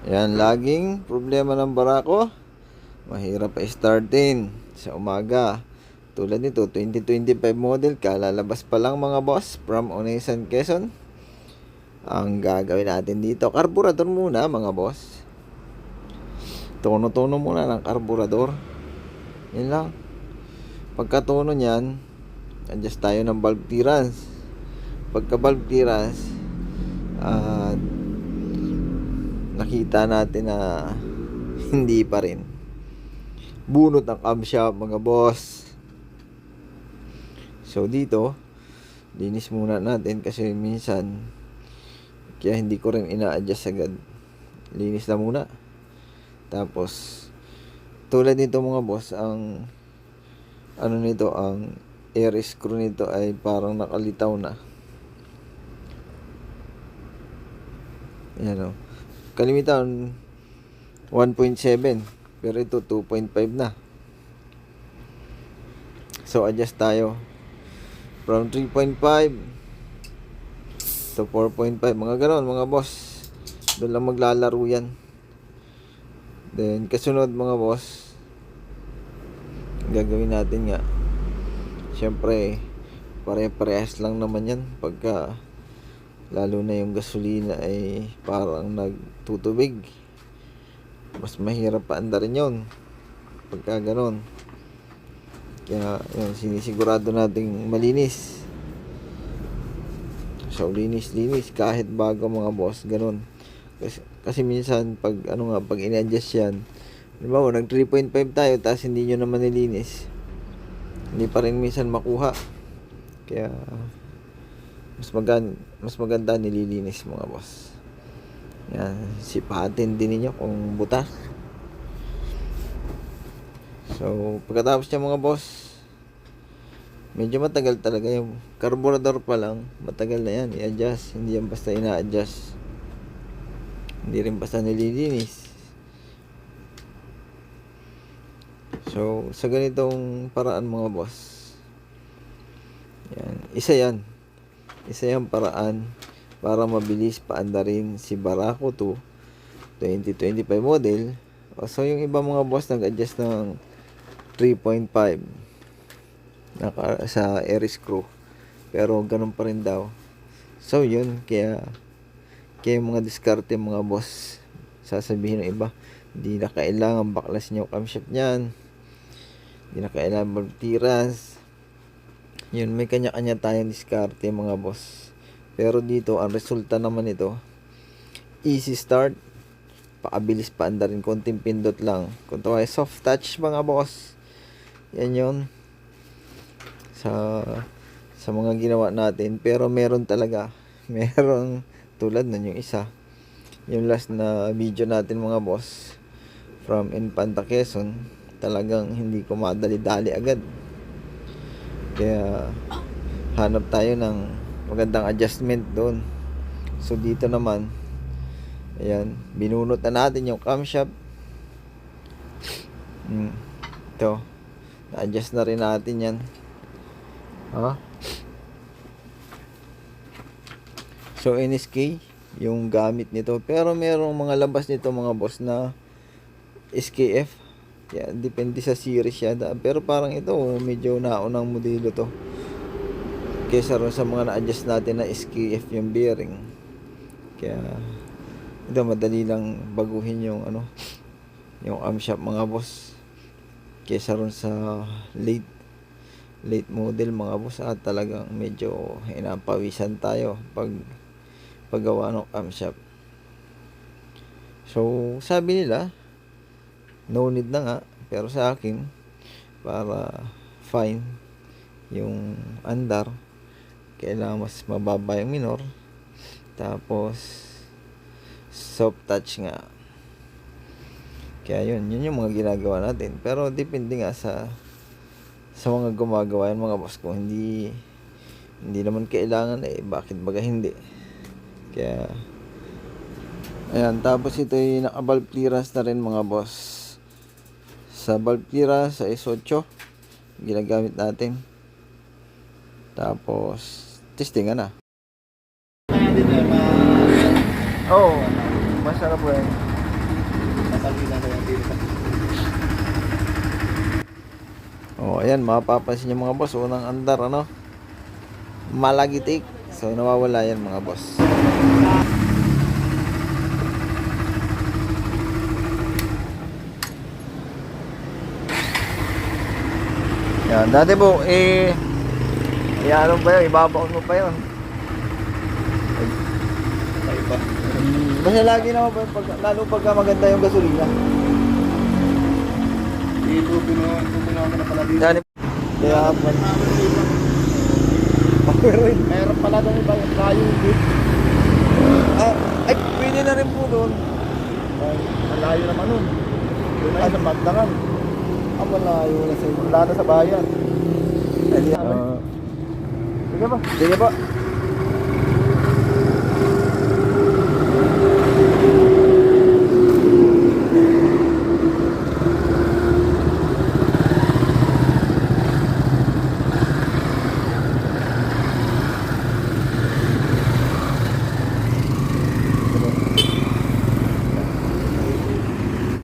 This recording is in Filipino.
Yan, laging problema ng barako. Mahirap pa startin sa umaga. Tulad nito, 2025 model, kalalabas pa lang mga boss from Onesan, Quezon. Ang gagawin natin dito, karburador muna mga boss. Tono-tono muna ng karburador. Yan lang. Pagkatono niyan, adjust tayo ng valve clearance. Pagka valve clearance, nakita natin na hindi pa rin bunot ang camshaft mga boss. So dito linis muna natin kasi minsan kaya hindi ko rin ina-adjust agad, linis na muna. Tapos tulad nito mga boss, ang ano nito, ang air screw nito ay parang nakalitaw na. Yan o, kalimitan 1.7 pero ito 2.5 na. So adjust tayo from 3.5 to 4.5, mga ganon mga boss. Doon lang maglalaro yan. Then kasunod mga boss, gagawin natin nga, syempre pare-parehas lang naman yan. Pagka lalo na yung gasolina ay parang nagtutubig, mas mahirap pa andarin yun pagka ganon. Kaya yun, sinisigurado nating malinis. So linis kahit bago mga boss, ganon. Kasi minsan pag pag in-adjust yan, halimbawa nag 3.5 tayo tapos hindi nyo naman nilinis, hindi pa rin minsan makuha. Kaya mas maganda nililinis mga boss. Yan, sipatin din niyo kung butas. So pagkatapos niya mga boss, medyo matagal talaga yung carburetor pa lang, matagal na yan i-adjust. Hindi yan basta ina-adjust, hindi rin basta nililinis. So sa ganitong paraan mga boss, yan, isa yung paraan para mabilis paandarin si Barako 2 2025 model. So yung iba mga boss nag-adjust ng 3.5 sa air screw, pero ganun pa rin daw. So yun, kaya mga diskarte mga boss, sasabihin ng iba, hindi na kailangan baklas nyo camshaft nyan, hindi na kailangan valve clearance. Yun, may kanya-kanya tayong diskarte mga boss. Pero dito, ang resulta naman ito, easy start, pakabilis paandarin, konting pindot lang. Kung ito ay soft touch mga boss, yan yun sa mga ginawa natin. Pero meron talaga, meron tulad nun yung isa, yung last na video natin mga boss from Infanta, Quezon, talagang hindi ko madali-dali agad. Kaya hanap tayo ng magandang adjustment doon. So dito naman, ayan, binunot na natin yung camshaft. Ito, na-adjust na rin natin yan. So NSK yung gamit nito, pero merong mga labas nito mga boss na SKF. Kaya depende sa series siya. Pero parang ito medyo naunang modelo to kaysa ron sa mga na-adjust natin na SKF yung bearing. Kaya ito madali lang baguhin yung yung camshaft mga boss kaysa ron sa late model mga boss. At talagang medyo inapawisan tayo paggawa ng camshaft. So sabi nila no need na nga, pero sa akin, para fine yung andar, kailangan mas mababa yung minor, tapos soft touch nga. Kaya yun yung mga ginagawa natin. Pero depende nga sa mga gumagawa yan mga boss. Kung hindi naman kailangan, bakit baga hindi. Kaya ayan, tapos ito yung naka-valve clearance na rin mga boss. Sa valve clearance sa S8 ginagamit natin. Tapos testingan na. Oh, masarap po yan. tangina na yan dito. Oh, ayan, mapapansin niyo mga boss, unang andar, ano? Malagitik. So, nawawala yan mga boss. Yan, dati po, ano pa yun, ibabaon mo pa yun. Tayo pa. Basta lagi naman po, lalo pagka maganda yung gasolina. Dito, pinuha ko na pala dito. Dati, kaya, power rin. Meron pala doon iba yung layo dito. Ay, pwede na rin po doon. Ang layo naman nun. Doon ay sa Magdangan. Malayo na sa inyo. Wala na sa bayan. Sige ba? Sige po.